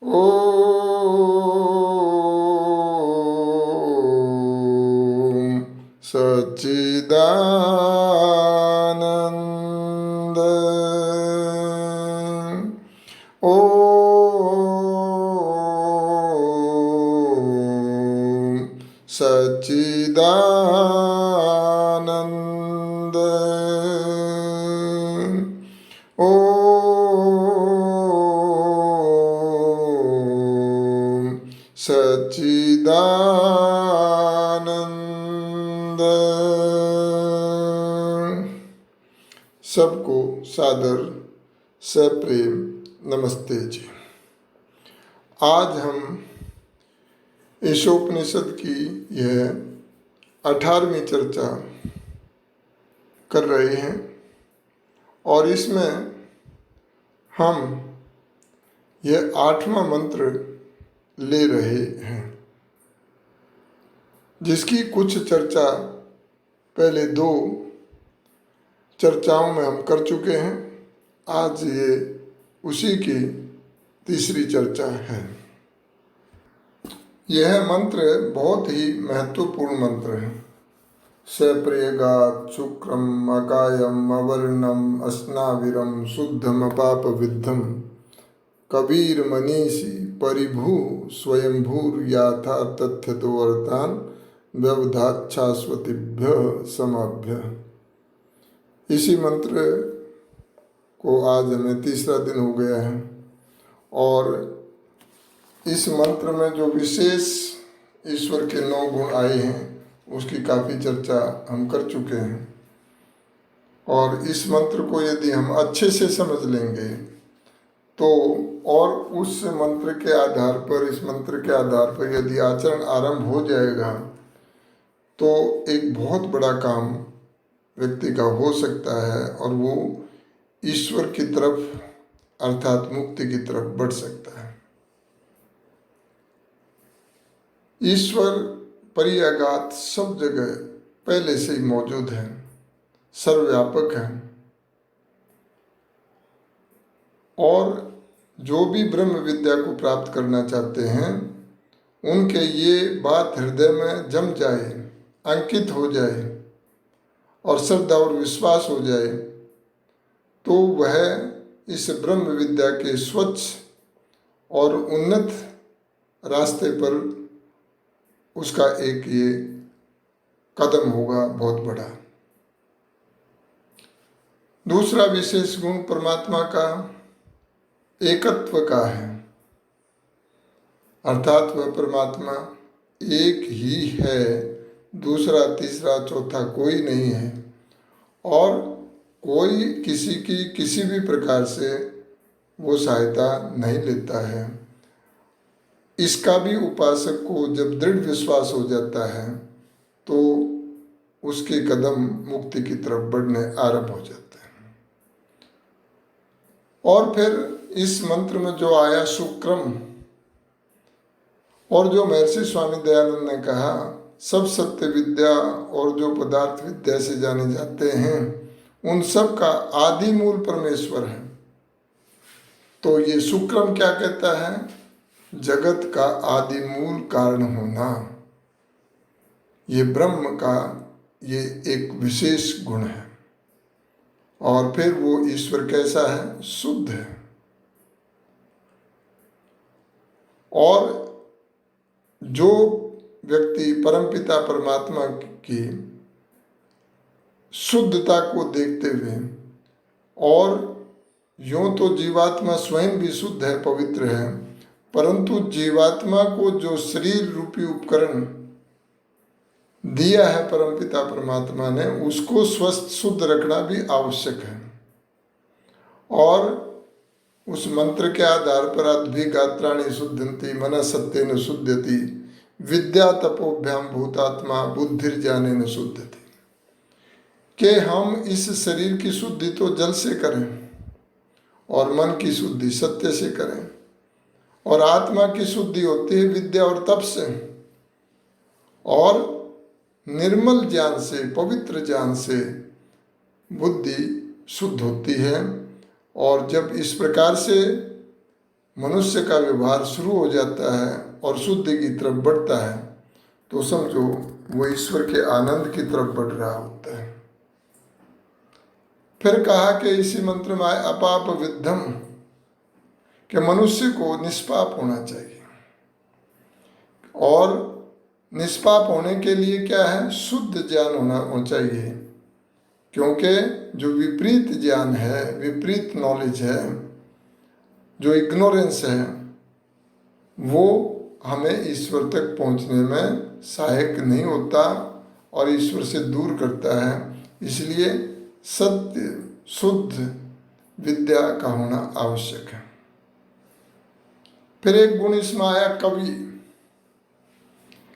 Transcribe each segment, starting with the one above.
ओम सच्चिदानंद। ओम सच्चिदानंद। ओम सच्चिदानंद। सबको सादर सप्रेम नमस्ते जी। आज हम ईशोपनिषद की यह 18वीं चर्चा कर रहे हैं और इसमें हम यह 8वां मंत्र ले रहे हैं, जिसकी कुछ चर्चा पहले 2 चर्चाओं में हम कर चुके हैं। आज ये उसी की तीसरी चर्चा है। यह मंत्र बहुत ही महत्वपूर्ण मंत्र है। सप्रेगात् शुक्रम अकायम अवर्णम अस्नाविरम शुद्धम पाप विद्धम कबीर मनीषी परिभू स्वयंभूर याथा तथ्य तो वर्तान व्यवधाच्छाश्वतीभ्य समाभ्य। इसी मंत्र को आज हमें तीसरा दिन हो गया है और इस मंत्र में जो विशेष ईश्वर के 9 गुण आए हैं उसकी काफ़ी चर्चा हम कर चुके हैं। और इस मंत्र को यदि हम अच्छे से समझ लेंगे तो और उस मंत्र के आधार पर, इस मंत्र के आधार पर यदि आचरण आरंभ हो जाएगा तो एक बहुत बड़ा काम व्यक्ति का हो सकता है और वो ईश्वर की तरफ अर्थात मुक्ति की तरफ बढ़ सकता है। ईश्वर परियागात सब जगह पहले से ही मौजूद है, सर्वव्यापक है और जो भी ब्रह्म विद्या को प्राप्त करना चाहते हैं उनके ये बात हृदय में जम जाए, अंकित हो जाए और श्रद्धा और विश्वास हो जाए तो वह इस ब्रह्म विद्या के स्वच्छ और उन्नत रास्ते पर उसका एक ये कदम होगा बहुत बड़ा। दूसरा विशेष गुण परमात्मा का एकत्व का है, अर्थात वह परमात्मा एक ही है, दूसरा तीसरा चौथा कोई नहीं है और कोई किसी की किसी भी प्रकार से वो सहायता नहीं लेता है। इसका भी उपासक को जब दृढ़ विश्वास हो जाता है तो उसके कदम मुक्ति की तरफ बढ़ने आरंभ हो जाते हैं। और फिर इस मंत्र में जो आया शुक्रम, और जो महर्षि स्वामी दयानंद ने कहा सब सत्य विद्या और जो पदार्थ विद्या से जाने जाते हैं उन सब का आदि मूल परमेश्वर है। तो ये शुक्रम क्या कहता है? जगत का आदि मूल कारण होना, ये ब्रह्म का ये एक विशेष गुण है। और फिर वो ईश्वर कैसा है? शुद्ध है। और जो व्यक्ति परमपिता परमात्मा की शुद्धता को देखते हुए, और यूं तो जीवात्मा स्वयं भी शुद्ध है, पवित्र है, परंतु जीवात्मा को जो शरीर रूपी उपकरण दिया है परमपिता परमात्मा ने, उसको स्वस्थ शुद्ध रखना भी आवश्यक है। और उस मंत्र के आधार पर अद्भिगात्राणि शुद्धन्ति मनः सत्येन शुद्धति विद्या तपोभ्याम भूतात्मा बुद्धिर्ज्ञानेन शुद्धति। कि हम इस शरीर की शुद्धि तो जल से करें और मन की शुद्धि सत्य से करें और आत्मा की शुद्धि होती है विद्या और तप से और निर्मल ज्ञान से, पवित्र ज्ञान से बुद्धि शुद्ध होती है। और जब इस प्रकार से मनुष्य का व्यवहार शुरू हो जाता है और शुद्ध की तरफ बढ़ता है, तो समझो वो ईश्वर के आनंद की तरफ बढ़ रहा होता है। फिर कहा कि इसी मंत्र में अपाप विद्धम, कि मनुष्य को निष्पाप होना चाहिए। और निष्पाप होने के लिए क्या है? शुद्ध ज्ञान होना चाहिए, क्योंकि जो विपरीत ज्ञान है, विपरीत नॉलेज है, जो इग्नोरेंस है, वो हमें ईश्वर तक पहुंचने में सहायक नहीं होता और ईश्वर से दूर करता है। इसलिए सत्य शुद्ध विद्या का होना आवश्यक है। फिर एक गुण इसमें आया कवि।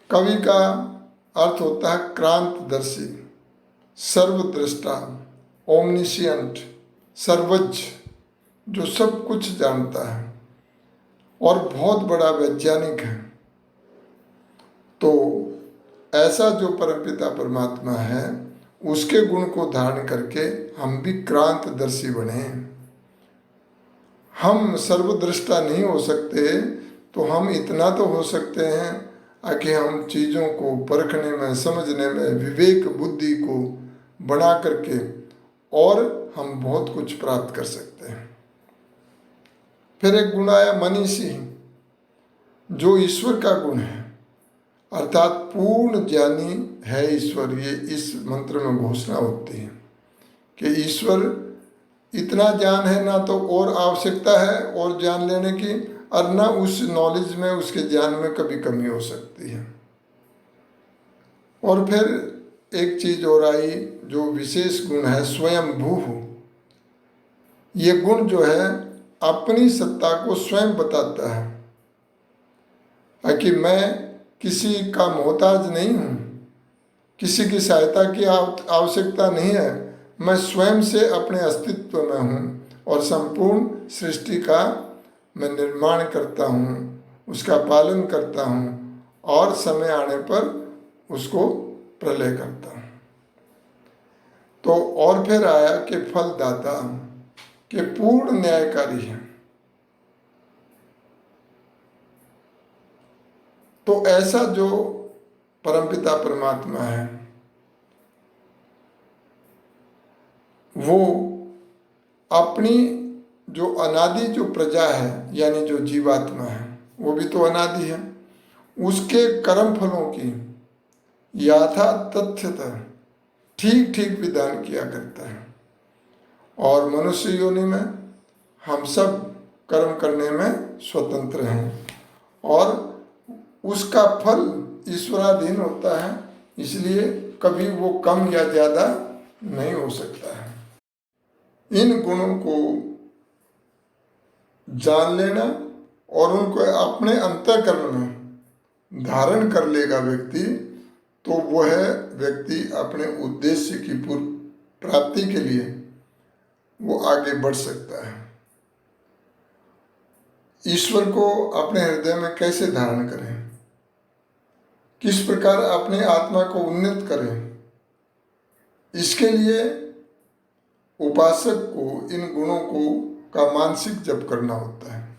कवि का अर्थ होता है क्रांतदर्शी, सर्वद्रष्टा, ओमनिशियंट, सर्वज्ञ, जो सब कुछ जानता है और बहुत बड़ा वैज्ञानिक है। तो ऐसा जो परमपिता परमात्मा है, उसके गुण को धारण करके हम भी क्रांतदर्शी बने। हम सर्वद्रष्टा नहीं हो सकते, तो हम इतना तो हो सकते हैं कि हम चीज़ों को परखने में, समझने में विवेक बुद्धि को बना करके और हम बहुत कुछ प्राप्त कर सकते हैं। फिर एक गुण आया मनीषी, जो ईश्वर का गुण है, अर्थात पूर्ण ज्ञानी है ईश्वर। ये इस मंत्र में घोषणा होती है कि ईश्वर इतना ज्ञान है, ना तो और आवश्यकता है और ज्ञान लेने की, और ना उस नॉलेज में, उसके ज्ञान में कभी कमी हो सकती है। और फिर एक चीज और आई जो विशेष गुण है, स्वयंभू। ये गुण जो है अपनी सत्ता को स्वयं बताता है कि मैं किसी का मोहताज नहीं हूँ, किसी की सहायता की आवश्यकता नहीं है, मैं स्वयं से अपने अस्तित्व में हूँ और संपूर्ण सृष्टि का मैं निर्माण करता हूँ, उसका पालन करता हूँ और समय आने पर उसको प्रलय करता हूँ। तो और फिर आया कि फलदाता, कि पूर्ण न्यायकारी है। तो ऐसा जो परमपिता परमात्मा है, वो अपनी जो अनादि जो प्रजा है, यानी जो जीवात्मा है, वो भी तो अनादि है, उसके कर्म फलों की यथा तथ्यतः ठीक ठीक विधान किया करता है। और मनुष्य योनि में हम सब कर्म करने में स्वतंत्र हैं और उसका फल ईश्वराधीन होता है, इसलिए कभी वो कम या ज़्यादा नहीं हो सकता है। इन गुणों को जान लेना और उनको अपने अंतःकरण में धारण कर लेगा व्यक्ति, तो वह व्यक्ति अपने उद्देश्य की प्राप्ति के लिए वो आगे बढ़ सकता है। ईश्वर को अपने हृदय में कैसे धारण करें, किस प्रकार अपने आत्मा को उन्नत करें, इसके लिए उपासक को इन गुणों का मानसिक जप करना होता है।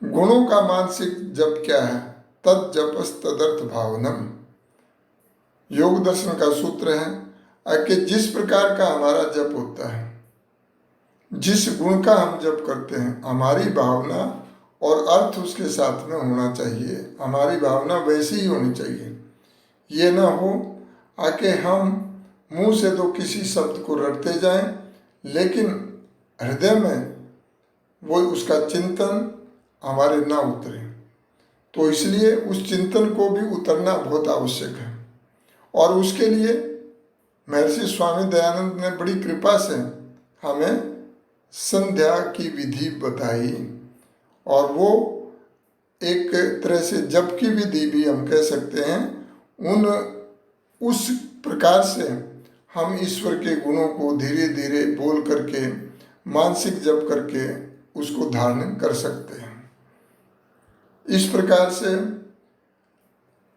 गुणों का मानसिक जप क्या है? तद जपस तदर्थ भावनम। योग दर्शन का सूत्र है कि जिस प्रकार का हमारा जप होता है, जिस गुण का हम जप करते हैं, हमारी भावना और अर्थ उसके साथ में होना चाहिए। हमारी भावना वैसी ही होनी चाहिए। ये ना हो कि हम मुंह से तो किसी शब्द को रटते जाएं, लेकिन हृदय में वो उसका चिंतन हमारे ना उतरे। तो इसलिए उस चिंतन को भी उतरना बहुत आवश्यक है। और उसके लिए महर्षि स्वामी दयानंद ने बड़ी कृपा से हमें संध्या की विधि बताई, और वो एक तरह से जप की विधि भी हम कह सकते हैं। उस प्रकार से हम ईश्वर के गुणों को धीरे धीरे बोल करके, मानसिक जप करके उसको धारण कर सकते हैं। इस प्रकार से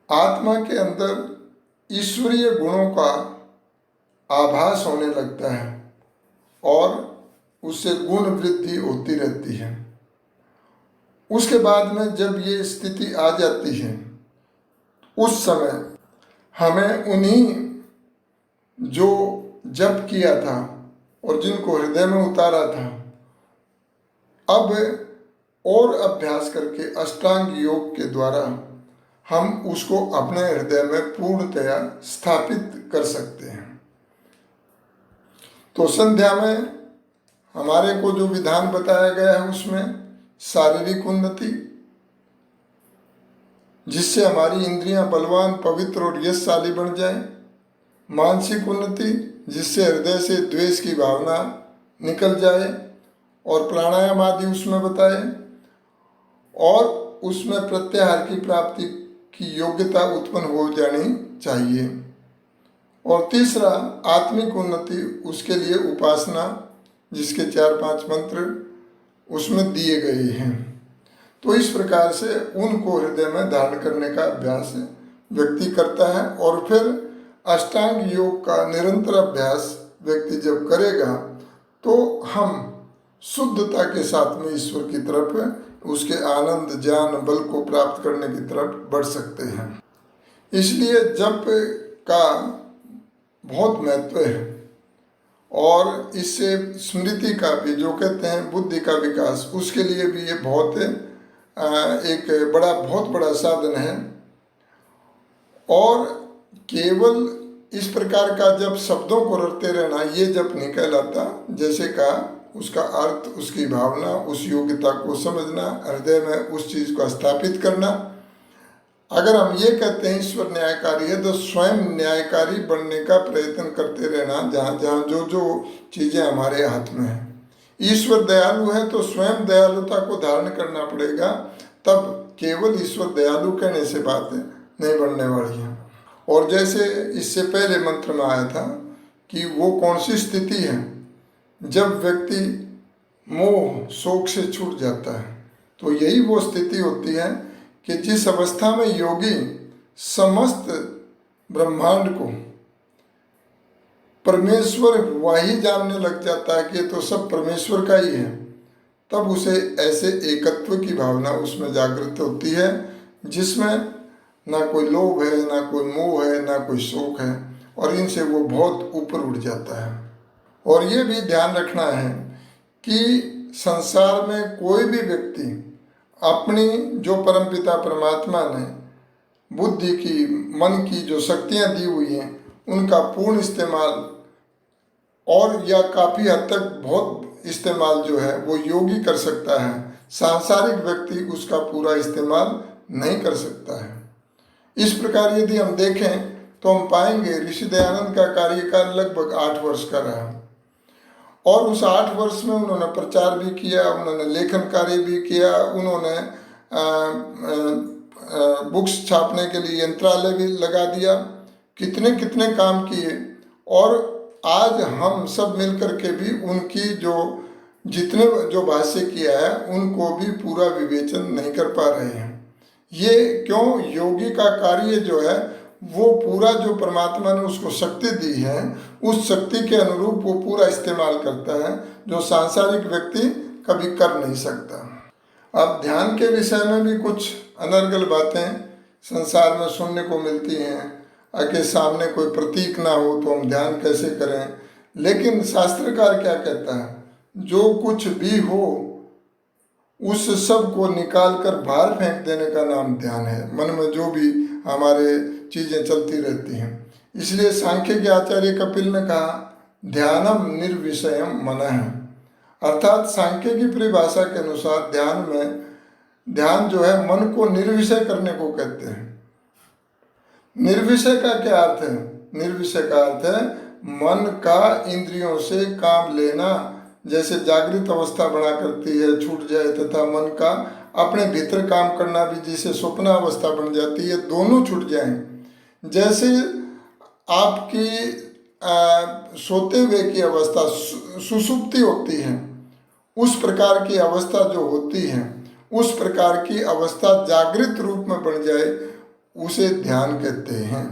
आत्मा के अंदर ईश्वरीय गुणों का आभास होने लगता है और उससे गुण वृद्धि होती रहती है। उसके बाद में जब ये स्थिति आ जाती है, उस समय हमें उन्हीं जो जप किया था और जिनको हृदय में उतारा था, अब और अभ्यास करके अष्टांग योग के द्वारा हम उसको अपने हृदय में पूर्णतया स्थापित कर सकते हैं। तो संध्या में हमारे को जो विधान बताया गया है उसमें शारीरिक उन्नति, जिससे हमारी इंद्रियां बलवान, पवित्र और यशशाली बन जाए। मानसिक उन्नति, जिससे हृदय से द्वेष की भावना निकल जाए और प्राणायाम आदि उसमें बताए, और उसमें प्रत्याहार की प्राप्ति की योग्यता उत्पन्न हो जानी चाहिए। और तीसरा आत्मिक उन्नति, उसके लिए उपासना, जिसके 4-5 मंत्र उसमें दिए गए हैं। तो इस प्रकार से उनको हृदय में धारण करने का अभ्यास व्यक्ति करता है, और फिर अष्टांग योग का निरंतर अभ्यास व्यक्ति जब करेगा तो हम शुद्धता के साथ में ईश्वर की तरफ, उसके आनंद, ज्ञान, बल को प्राप्त करने की तरफ बढ़ सकते हैं। इसलिए जप का बहुत महत्व है, और इससे स्मृति का भी, जो कहते हैं बुद्धि का विकास, उसके लिए भी ये बहुत एक बहुत बड़ा साधन है। और केवल इस प्रकार का जब शब्दों को रटते रहना, ये जप नहीं कहलाता। जैसे का उसका अर्थ, उसकी भावना, उस योग्यता को समझना, हृदय में उस चीज़ को स्थापित करना। अगर हम ये कहते हैं ईश्वर न्यायकारी है, तो स्वयं न्यायकारी बनने का प्रयत्न करते रहना, जहाँ जहाँ जो जो चीज़ें हमारे हाथ में हैं। ईश्वर दयालु है तो स्वयं दयालुता को धारण करना पड़ेगा, तब केवल ईश्वर दयालु कहने से बात नहीं बनने वाली है। और जैसे इससे पहले मंत्र में आया था कि वो कौन सी स्थिति है जब व्यक्ति मोह शोक से छूट जाता है, तो यही वो स्थिति होती है कि जिस अवस्था में योगी समस्त ब्रह्मांड को परमेश्वर वही जानने लग जाता है कि तो सब परमेश्वर का ही है, तब उसे ऐसे एकत्व की भावना उसमें जागृत होती है, जिसमें ना कोई लोभ है, ना कोई मोह है, ना कोई शोक है, और इनसे वो बहुत ऊपर उठ जाता है। और ये भी ध्यान रखना है कि संसार में कोई भी व्यक्ति अपनी जो परमपिता परमात्मा ने बुद्धि की, मन की जो शक्तियाँ दी हुई हैं, उनका पूर्ण इस्तेमाल और या काफ़ी हद तक बहुत इस्तेमाल जो है वो योगी कर सकता है। सांसारिक व्यक्ति उसका पूरा इस्तेमाल नहीं कर सकता है। इस प्रकार यदि हम देखें तो हम पाएंगे ऋषि दयानंद का कार्यकाल लगभग 8 वर्ष का रहा, और उस 8 वर्ष में उन्होंने प्रचार भी किया, उन्होंने लेखन कार्य भी किया, उन्होंने बुक्स छापने के लिए यंत्रालय भी लगा दिया, कितने कितने काम किए। और आज हम सब मिलकर के भी उनकी जो जितने जो भाष्य किया है उनको भी पूरा विवेचन नहीं कर पा रहे हैं। ये क्यों? योगी का कार्य जो है वो पूरा जो परमात्मा ने उसको शक्ति दी है, उस शक्ति के अनुरूप वो पूरा इस्तेमाल करता है, जो सांसारिक व्यक्ति कभी कर नहीं सकता। अब ध्यान के विषय में भी कुछ अनर्गल बातें संसार में सुनने को मिलती हैं। आगे सामने कोई प्रतीक ना हो तो हम ध्यान कैसे करें, लेकिन शास्त्रकार क्या कहता है, जो कुछ भी हो उस सब को निकाल कर बाहर फेंक देने का नाम ध्यान है। मन में जो भी हमारे चीज़ें चलती रहती हैं, इसलिए सांख्य के आचार्य कपिल ने कहा ध्यानम निर्विषयम मनः, अर्थात सांख्य की परिभाषा के अनुसार ध्यान जो है मन को निर्विषय करने को कहते हैं। निर्विषय का क्या अर्थ है? निर्विषय का अर्थ है मन का इंद्रियों से काम लेना, जैसे जागृत अवस्था बना करती है छूट जाए, तथा मन का अपने भीतर काम करना भी जिसे स्वप्न अवस्था बन जाती है, दोनों छूट जाएं। जैसे आपकी सोते हुए की अवस्था सुषुप्ति होती है, उस प्रकार की अवस्था जो होती है, उस प्रकार की अवस्था जागृत रूप में बन जाए, उसे ध्यान कहते हैं।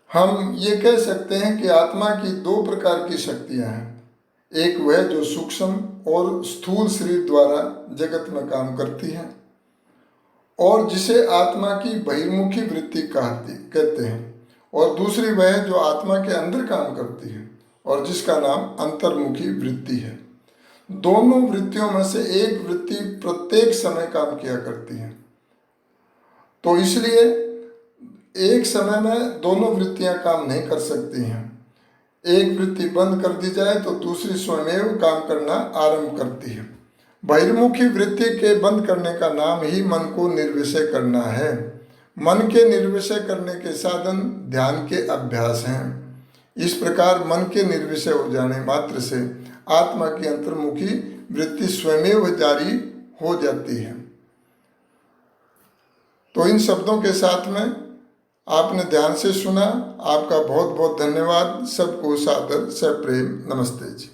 हम ये कह सकते हैं कि आत्मा की 2 प्रकार की शक्तियाँ हैं। एक वह जो सूक्ष्म और स्थूल शरीर द्वारा जगत में काम करती है, और जिसे आत्मा की बहिर्मुखी वृत्ति कहते हैं, और दूसरी वह जो आत्मा के अंदर काम करती है और जिसका नाम अंतर्मुखी वृत्ति है। दोनों वृत्तियों में से एक वृत्ति प्रत्येक समय काम किया करती है। तो इसलिए एक समय में दोनों वृत्तियां काम नहीं कर सकती हैं। एक वृत्ति बंद कर दी जाए तो दूसरी स्वयं काम करना आरंभ करती है। बहिर्मुखी वृत्ति के बंद करने का नाम ही मन को निर्विषय करना है। मन के निर्विषय करने के साधन ध्यान के अभ्यास हैं। इस प्रकार मन के निर्विषय हो जाने मात्र से आत्मा की अंतर्मुखी वृत्ति स्वयं जारी हो जाती है। तो इन शब्दों के साथ में आपने ध्यान से सुना। आपका बहुत बहुत धन्यवाद। सबको सादर सप्रेम नमस्ते जी।